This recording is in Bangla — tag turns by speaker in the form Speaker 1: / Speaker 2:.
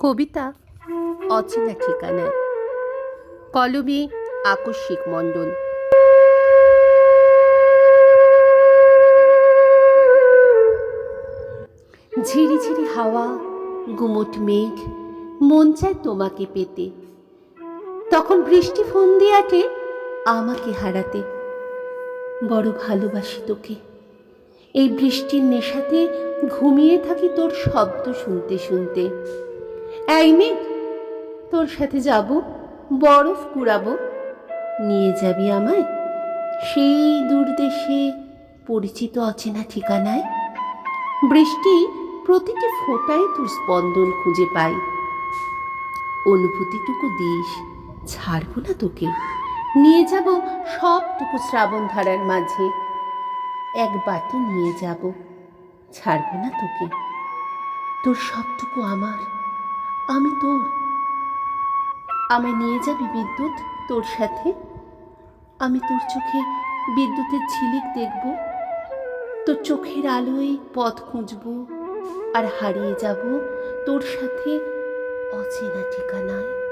Speaker 1: কবিতা অচেনা ঠিকানায়, কলমে আকস্মিক মণ্ডল। ঝিরিঝিরি হাওয়া, গুমোট মেঘ, মন চায় তোমাকে পেতে। তখন বৃষ্টি ফোন দিয়ে আটে আমাকে হারাতে। বড় ভালোবাসি তোকে, এই বৃষ্টির নেশাতে ঘুমিয়ে থাকি তোর শব্দ শুনতে শুনতে। এই মেঘ, তোর সাথে যাব, বরফ কুড়াবো, নিয়ে যাবি আমায় সেই দূর দেশে, পরিচিত অচেনা ঠিকানায়। বৃষ্টি প্রতিটি ফোঁটায় তোর স্পন্দন খুঁজে পাই। অনুভূতিটুকু দিস, ছাড়বো না তোকে, নিয়ে যাব সবটুকু শ্রাবণ ধারার মাঝে। এক বাটি নিয়ে যাব, ছাড়বো না তোকে, তোর সবটুকু আমার, আমি তোর। আমায় নিয়ে যাবি বিদ্যুৎ তোর সাথে, আমি তোর চোখে বিদ্যুতের ঝিলিক দেখব। তোর চোখের আলোয় পথ খুঁজব, আর হারিয়ে যাব তোর সাথে অচেনা ঠিকানায়।